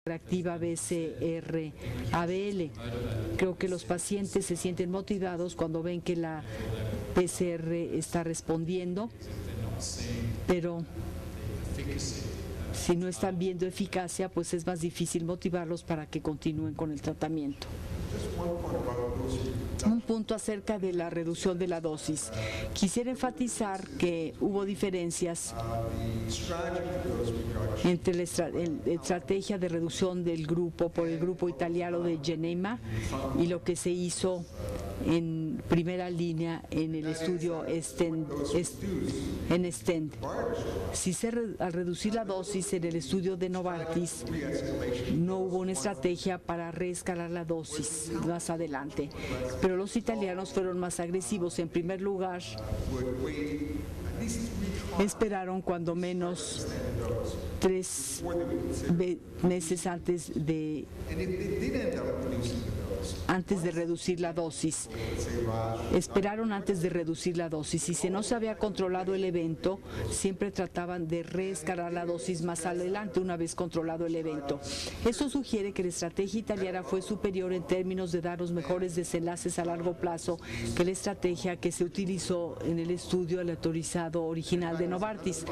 reactiva BCR-ABL. Creo que los pacientes se sienten motivados cuando ven que la PCR está respondiendo, pero si no están viendo eficacia, pues es más difícil motivarlos para que continúen con el tratamiento. Un punto acerca de la reducción de la dosis. Quisiera enfatizar que hubo diferencias entre la estrategia de reducción del grupo por el grupo italiano de Genema y lo que se hizo en primera línea en el estudio STEND. Al reducir la dosis en el estudio de Novartis, no hubo una estrategia para reescalar la dosis más adelante, pero los italianos fueron más agresivos. En primer lugar, esperaron cuando menos 3 meses antes de reducir la dosis. Esperaron antes de reducir la dosis y si no se había controlado el evento, siempre trataban de reescalar la dosis más adelante una vez controlado el evento. Eso sugiere que la estrategia italiana fue superior en términos de dar los mejores desenlaces a largo plazo que la estrategia que se utilizó en el estudio aleatorizado original de Novartis.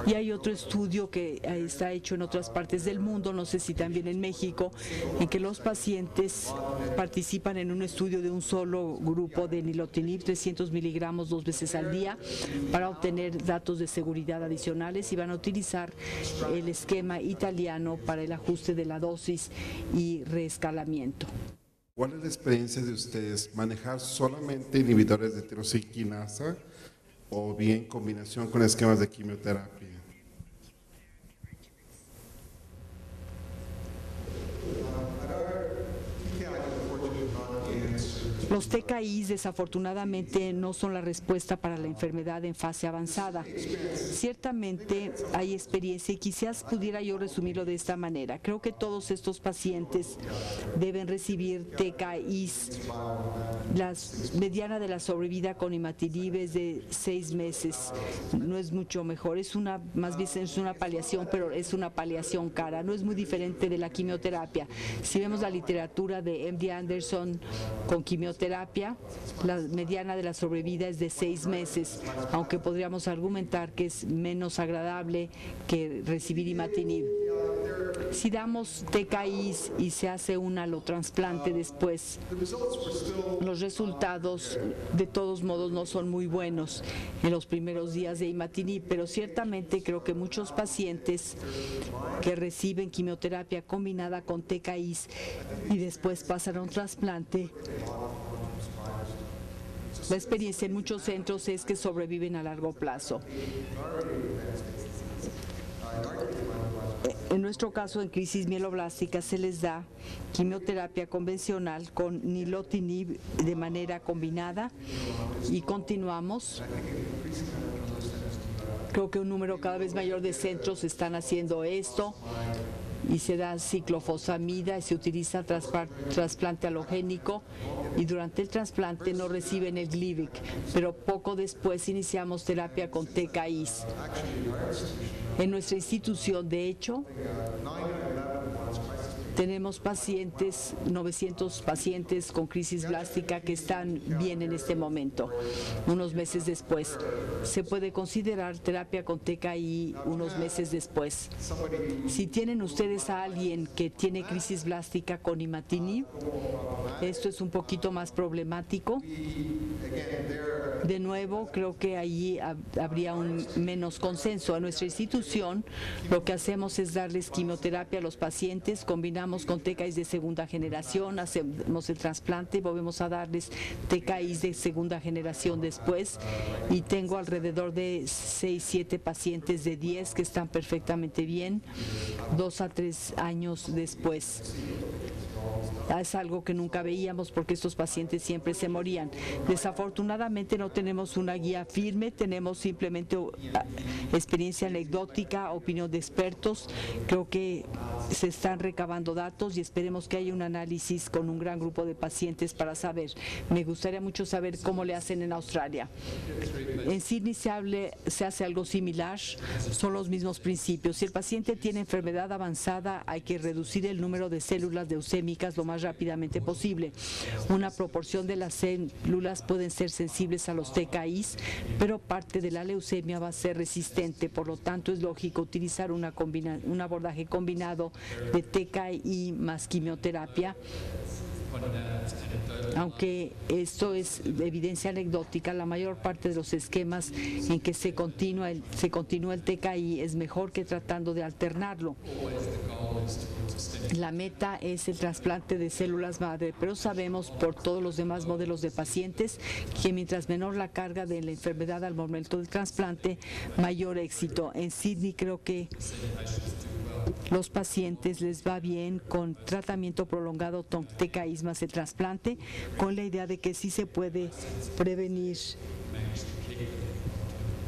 Y hay otro estudio que está hecho en otras partes del mundo, no sé si también en México, en que los pacientes participan en un estudio de un solo grupo de nilotinib, 300 miligramos 2 veces al día, para obtener datos de seguridad adicionales y van a utilizar el esquema italiano para el ajuste de la dosis y reescalamiento. ¿Cuál es la experiencia de ustedes? ¿Manejar solamente inhibidores de tirosina o bien combinación con esquemas de quimioterapia? Los TKIs desafortunadamente no son la respuesta para la enfermedad en fase avanzada. Ciertamente hay experiencia y quizás pudiera yo resumirlo de esta manera. Creo que todos estos pacientes deben recibir TKIs. La mediana de la sobrevida con imatinib es de 6 meses. No es mucho mejor, más bien es una paliación, pero es una paliación cara. No es muy diferente de la quimioterapia. Si vemos la literatura de MD Anderson con quimioterapia, la mediana de la sobrevida es de 6 meses, aunque podríamos argumentar que es menos agradable que recibir imatinib. Si damos TKIs y se hace un alotrasplante después, los resultados de todos modos no son muy buenos en los primeros días de imatinib, pero ciertamente creo que muchos pacientes que reciben quimioterapia combinada con TKIs y después pasan a un trasplante, la experiencia en muchos centros es que sobreviven a largo plazo. En nuestro caso, en crisis mieloblástica, se les da quimioterapia convencional con nilotinib de manera combinada y continuamos. Creo que un número cada vez mayor de centros están haciendo esto y se da ciclofosfamida y se utiliza trasplante halogénico y durante el trasplante no reciben el Gleevec, pero poco después iniciamos terapia con TKIs. En nuestra institución, de hecho, tenemos 900 pacientes con crisis blástica que están bien en este momento. Unos meses después, se puede considerar terapia con TKI unos meses después. Si tienen ustedes a alguien que tiene crisis blástica con imatinib, esto es un poquito más problemático. De nuevo, creo que allí habría un menos consenso. En nuestra institución, lo que hacemos es darles quimioterapia a los pacientes, combinamos con TKIs de segunda generación, hacemos el trasplante, volvemos a darles TKIs de segunda generación después y tengo alrededor de 6-7 pacientes de 10 que están perfectamente bien 2 a 3 años después. Es algo que nunca veíamos porque estos pacientes siempre se morían. Desafortunadamente no tenemos una guía firme, tenemos simplemente experiencia anecdótica, opinión de expertos. Creo que se están recabando datos y esperemos que haya un análisis con un gran grupo de pacientes para saber. Me gustaría mucho saber cómo le hacen en Australia. En Sydney se hace algo similar, son los mismos principios. Si el paciente tiene enfermedad avanzada, hay que reducir el número de células leucémicas lo más rápidamente posible. Una proporción de las células pueden ser sensibles a los TKIs, pero parte de la leucemia va a ser resistente, por lo tanto es lógico utilizar un abordaje combinado de TKI más quimioterapia. Aunque esto es evidencia anecdótica, la mayor parte de los esquemas en que se continúa el TKI es mejor que tratando de alternarlo. La meta es el trasplante de células madre, pero sabemos por todos los demás modelos de pacientes que mientras menor la carga de la enfermedad al momento del trasplante, mayor éxito. En Sydney creo que los pacientes les va bien con tratamiento prolongado con TKIs más el trasplante, con la idea de que sí se puede prevenir,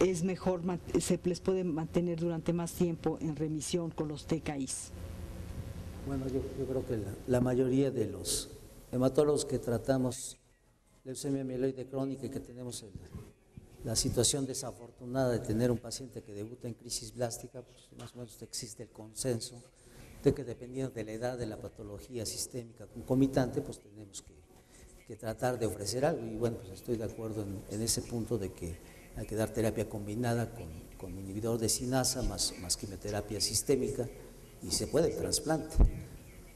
es mejor, se les puede mantener durante más tiempo en remisión con los TKIs. Bueno, yo creo que la mayoría de los hematólogos que tratamos leucemia mieloide crónica y que tenemos la situación desafortunada de tener un paciente que debuta en crisis blástica, pues más o menos existe el consenso de que dependiendo de la edad de la patología sistémica concomitante, pues tenemos que tratar de ofrecer algo. Y bueno, pues estoy de acuerdo en ese punto de que hay que dar terapia combinada con inhibidor de sinasa más quimioterapia sistémica y se puede el trasplante.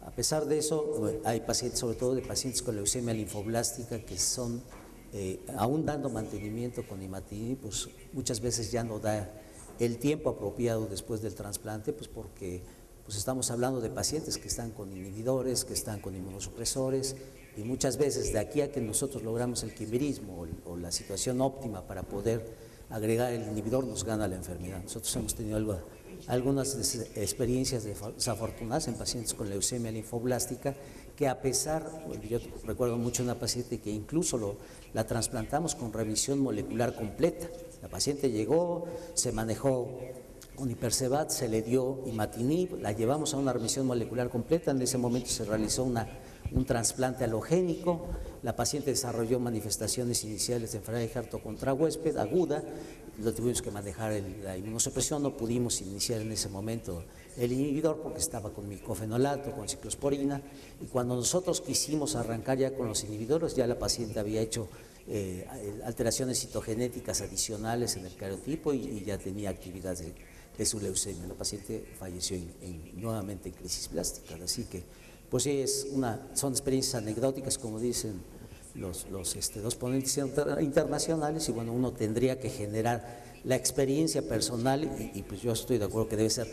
A pesar de eso, hay pacientes, sobre todo de pacientes con leucemia linfoblástica, que son aún dando mantenimiento con imatinib, pues muchas veces ya no da el tiempo apropiado después del trasplante, pues porque pues estamos hablando de pacientes que están con inhibidores, que están con inmunosupresores, y muchas veces de aquí a que nosotros logramos el quimerismo o la situación óptima para poder agregar el inhibidor, nos gana la enfermedad. Nosotros hemos tenido algunas experiencias desafortunadas en pacientes con leucemia linfoblástica, que a pesar, yo recuerdo mucho una paciente que incluso la trasplantamos con remisión molecular completa. La paciente llegó, se manejó con Hipercevat, se le dio imatinib, la llevamos a una remisión molecular completa. En ese momento se realizó un trasplante alogénico. La paciente desarrolló manifestaciones iniciales de enfermedad de Harto contra huésped aguda, lo tuvimos que manejar la inmunosupresión, no pudimos iniciar en ese momento el inhibidor porque estaba con micofenolato, con ciclosporina, y cuando nosotros quisimos arrancar ya con los inhibidores, ya la paciente había hecho alteraciones citogenéticas adicionales en el cariotipo y ya tenía actividad de su leucemia. La paciente falleció nuevamente en crisis blástica, así que pues sí, son experiencias anecdóticas, como dicen los ponentes internacionales, y bueno, uno tendría que generar la experiencia personal y pues yo estoy de acuerdo que debe ser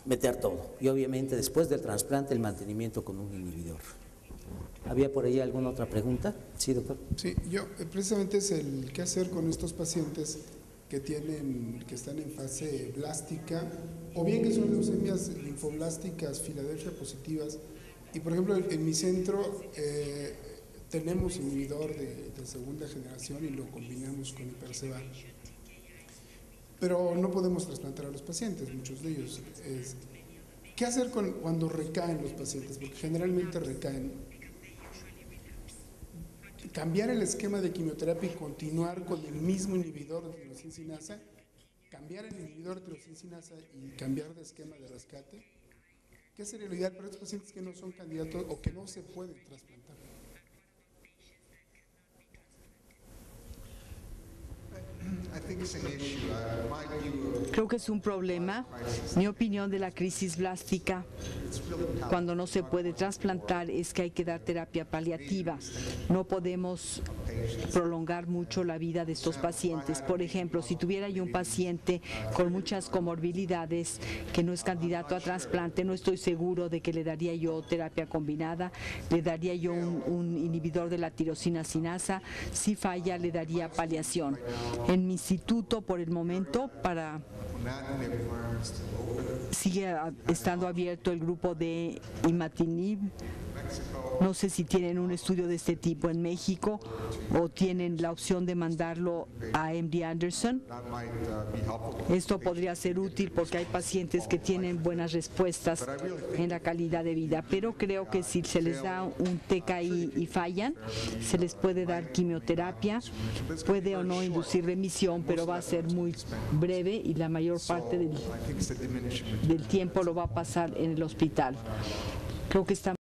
meter todo, y obviamente después del trasplante el mantenimiento con un inhibidor. ¿Había por ahí alguna otra pregunta? Sí, doctor. Sí, yo precisamente es el qué hacer con estos pacientes que están en fase blástica, o bien que son leucemias linfoblásticas Filadelfia positivas. Y por ejemplo, en mi centro tenemos inhibidor de segunda generación y lo combinamos con Hipercevat. Pero no podemos trasplantar a los pacientes, muchos de ellos. ¿Qué hacer cuando recaen los pacientes? Porque generalmente recaen. Cambiar el esquema de quimioterapia y continuar con el mismo inhibidor de tirosina, cambiar el inhibidor de tirosina y cambiar de esquema de rescate. ¿Qué sería lo ideal para estos pacientes que no son candidatos o que no se pueden trasplantar? Creo que es un problema. Mi opinión de la crisis blástica, cuando no se puede trasplantar, es que hay que dar terapia paliativa. No podemos prolongar mucho la vida de estos pacientes. Por ejemplo, si tuviera yo un paciente con muchas comorbilidades que no es candidato a trasplante, no estoy seguro de que le daría yo terapia combinada, le daría yo un inhibidor de la tirosina sinasa. Si falla, le daría paliación. En mi instituto, por el momento, sigue estando abierto el grupo de imatinib No sé si tienen un estudio de este tipo en México o tienen la opción de mandarlo a MD Anderson. Esto podría ser útil porque hay pacientes que tienen buenas respuestas en la calidad de vida, pero creo que si se les da un TKI y fallan, se les puede dar quimioterapia, puede o no inducir remisión, pero va a ser muy breve y la mayor parte del tiempo lo va a pasar en el hospital. Creo que está